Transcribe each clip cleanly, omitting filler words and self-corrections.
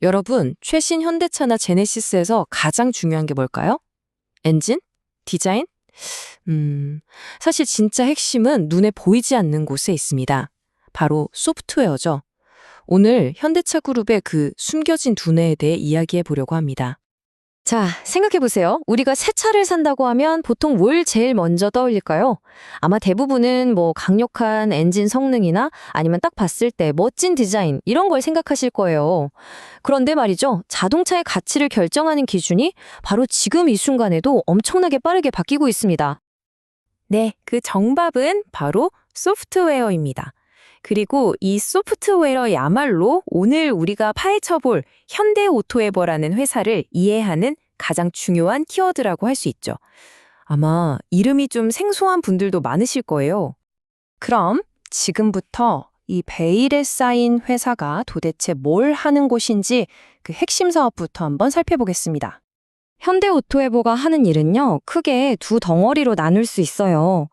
여러분, 최신 현대차나 제네시스에서 가장 중요한 게 뭘까요? 엔진? 디자인? 사실 진짜 핵심은 눈에 보이지 않는 곳에 있습니다. 바로 소프트웨어죠. 오늘 현대차 그룹의 그 숨겨진 두뇌에 대해 이야기해 보려고 합니다. 자, 생각해보세요. 우리가 새 차를 산다고 하면 보통 뭘 제일 먼저 떠올릴까요? 아마 대부분은 강력한 엔진 성능이나 아니면 딱 봤을 때 멋진 디자인 이런 걸 생각하실 거예요. 그런데 말이죠. 자동차의 가치를 결정하는 기준이 바로 지금 이 순간에도 엄청나게 빠르게 바뀌고 있습니다. 네, 그 정답은 바로 소프트웨어입니다. 그리고 이 소프트웨어야말로 오늘 우리가 파헤쳐볼 현대오토에버라는 회사를 이해하는 가장 중요한 키워드라고 할 수 있죠. 아마 이름이 좀 생소한 분들도 많으실 거예요. 그럼 지금부터 이 베일에 쌓인 회사가 도대체 뭘 하는 곳인지 그 핵심 사업부터 한번 살펴보겠습니다. 현대오토에버가 하는 일은요, 크게 두 덩어리로 나눌 수 있어요.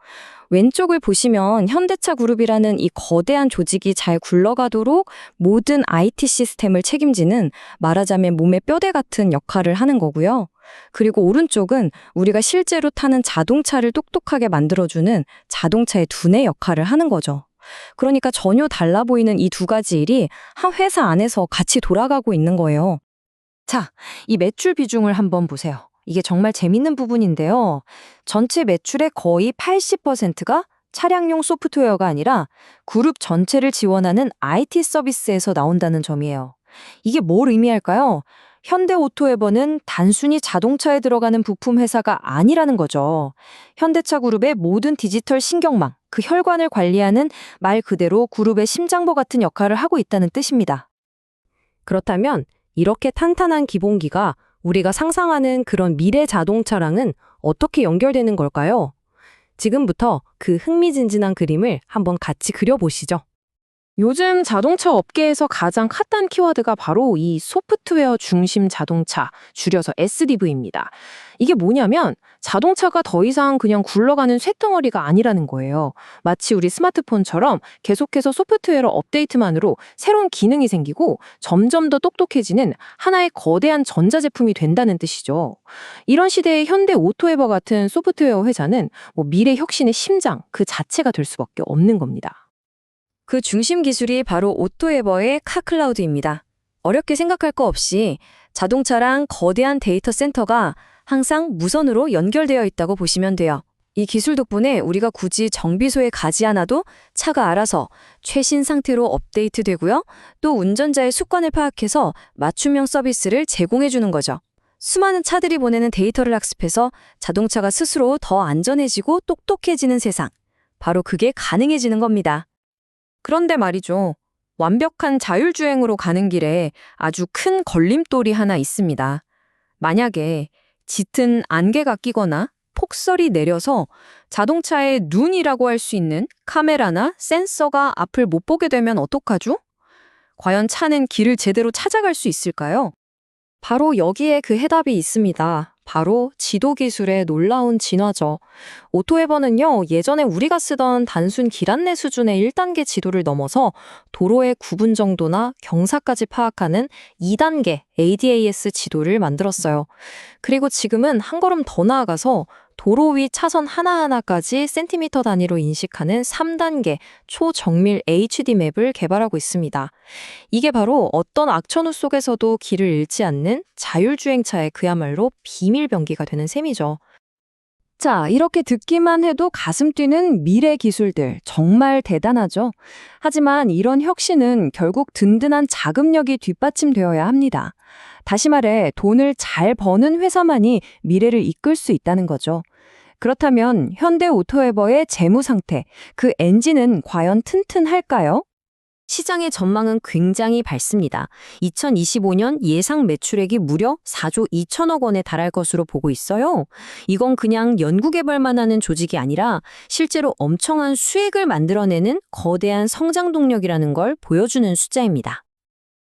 왼쪽을 보시면 현대차 그룹이라는 이 거대한 조직이 잘 굴러가도록 모든 IT 시스템을 책임지는 말하자면 몸의 뼈대 같은 역할을 하는 거고요. 그리고 오른쪽은 우리가 실제로 타는 자동차를 똑똑하게 만들어주는 자동차의 두뇌 역할을 하는 거죠. 그러니까 전혀 달라 보이는 이 두 가지 일이 한 회사 안에서 같이 돌아가고 있는 거예요. 자, 이 매출 비중을 한번 보세요. 이게 정말 재밌는 부분인데요. 전체 매출의 거의 80%가 차량용 소프트웨어가 아니라 그룹 전체를 지원하는 IT 서비스에서 나온다는 점이에요. 이게 뭘 의미할까요? 현대오토에버는 단순히 자동차에 들어가는 부품 회사가 아니라는 거죠. 현대차 그룹의 모든 디지털 신경망, 그 혈관을 관리하는 말 그대로 그룹의 심장보 같은 역할을 하고 있다는 뜻입니다. 그렇다면 이렇게 탄탄한 기본기가 우리가 상상하는 그런 미래 자동차랑은 어떻게 연결되는 걸까요? 지금부터 그 흥미진진한 그림을 한번 같이 그려보시죠. 요즘 자동차 업계에서 가장 핫한 키워드가 바로 이 소프트웨어 중심 자동차, 줄여서 SDV입니다. 이게 뭐냐면 자동차가 더 이상 그냥 굴러가는 쇳덩어리가 아니라는 거예요. 마치 우리 스마트폰처럼 계속해서 소프트웨어 업데이트만으로 새로운 기능이 생기고 점점 더 똑똑해지는 하나의 거대한 전자제품이 된다는 뜻이죠. 이런 시대의 현대오토에버 같은 소프트웨어 회사는 미래 혁신의 심장 그 자체가 될 수밖에 없는 겁니다. 그 중심 기술이 바로 오토에버의 카클라우드입니다. 어렵게 생각할 거 없이 자동차랑 거대한 데이터 센터가 항상 무선으로 연결되어 있다고 보시면 돼요. 이 기술 덕분에 우리가 굳이 정비소에 가지 않아도 차가 알아서 최신 상태로 업데이트되고요. 또 운전자의 습관을 파악해서 맞춤형 서비스를 제공해 주는 거죠. 수많은 차들이 보내는 데이터를 학습해서 자동차가 스스로 더 안전해지고 똑똑해지는 세상. 바로 그게 가능해지는 겁니다. 그런데 말이죠. 완벽한 자율주행으로 가는 길에 아주 큰 걸림돌이 하나 있습니다. 만약에 짙은 안개가 끼거나 폭설이 내려서 자동차의 눈이라고 할 수 있는 카메라나 센서가 앞을 못 보게 되면 어떡하죠? 과연 차는 길을 제대로 찾아갈 수 있을까요? 바로 여기에 그 해답이 있습니다. 바로 지도 기술의 놀라운 진화죠. 오토에버는요, 예전에 우리가 쓰던 단순 길 안내 수준의 1단계 지도를 넘어서 도로의 구분 정도나 경사까지 파악하는 2단계 ADAS 지도를 만들었어요. 그리고 지금은 한 걸음 더 나아가서 도로 위 차선 하나하나까지 센티미터 단위로 인식하는 3단계 초정밀 HD 맵을 개발하고 있습니다. 이게 바로 어떤 악천후 속에서도 길을 잃지 않는 자율주행차의 그야말로 비밀병기가 되는 셈이죠. 자, 이렇게 듣기만 해도 가슴 뛰는 미래 기술들 정말 대단하죠. 하지만 이런 혁신은 결국 든든한 자금력이 뒷받침되어야 합니다. 다시 말해 돈을 잘 버는 회사만이 미래를 이끌 수 있다는 거죠. 그렇다면 현대오토에버의 재무 상태, 그 엔진은 과연 튼튼할까요? 시장의 전망은 굉장히 밝습니다. 2025년 예상 매출액이 무려 4조 2천억 원에 달할 것으로 보고 있어요. 이건 그냥 연구개발만 하는 조직이 아니라 실제로 엄청난 수익을 만들어내는 거대한 성장 동력이라는 걸 보여주는 숫자입니다.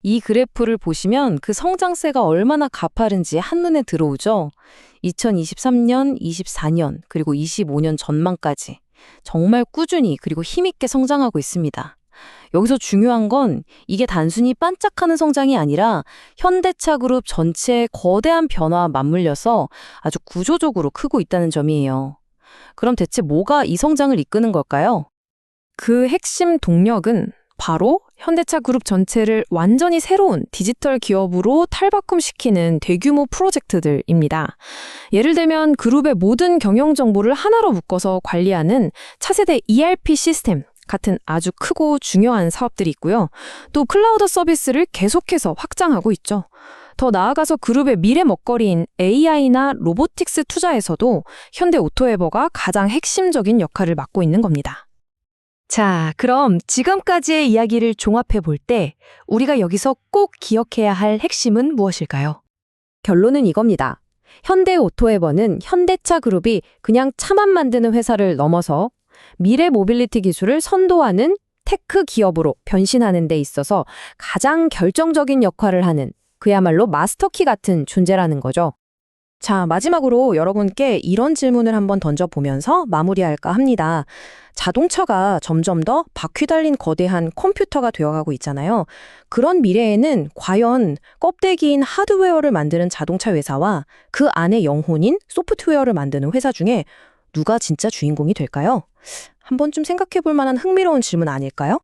이 그래프를 보시면 그 성장세가 얼마나 가파른지 한눈에 들어오죠. 2023년, 24년, 그리고 25년 전망까지 정말 꾸준히 그리고 힘있게 성장하고 있습니다. 여기서 중요한 건 이게 단순히 반짝하는 성장이 아니라 현대차 그룹 전체의 거대한 변화와 맞물려서 아주 구조적으로 크고 있다는 점이에요. 그럼 대체 뭐가 이 성장을 이끄는 걸까요? 그 핵심 동력은 바로 현대차 그룹 전체를 완전히 새로운 디지털 기업으로 탈바꿈시키는 대규모 프로젝트들입니다. 예를 들면 그룹의 모든 경영 정보를 하나로 묶어서 관리하는 차세대 ERP 시스템 같은 아주 크고 중요한 사업들이 있고요. 또 클라우드 서비스를 계속해서 확장하고 있죠. 더 나아가서 그룹의 미래 먹거리인 AI나 로보틱스 투자에서도 현대 오토에버가 가장 핵심적인 역할을 맡고 있는 겁니다. 자, 그럼 지금까지의 이야기를 종합해 볼 때 우리가 여기서 꼭 기억해야 할 핵심은 무엇일까요? 결론은 이겁니다. 현대 오토에버는 현대차 그룹이 그냥 차만 만드는 회사를 넘어서 미래 모빌리티 기술을 선도하는 테크 기업으로 변신하는 데 있어서 가장 결정적인 역할을 하는 그야말로 마스터키 같은 존재라는 거죠. 자, 마지막으로 여러분께 이런 질문을 한번 던져보면서 마무리할까 합니다. 자동차가 점점 더 바퀴 달린 거대한 컴퓨터가 되어가고 있잖아요. 그런 미래에는 과연 껍데기인 하드웨어를 만드는 자동차 회사와 그 안에 영혼인 소프트웨어를 만드는 회사 중에 누가 진짜 주인공이 될까요? 한번 좀 생각해 볼 만한 흥미로운 질문 아닐까요?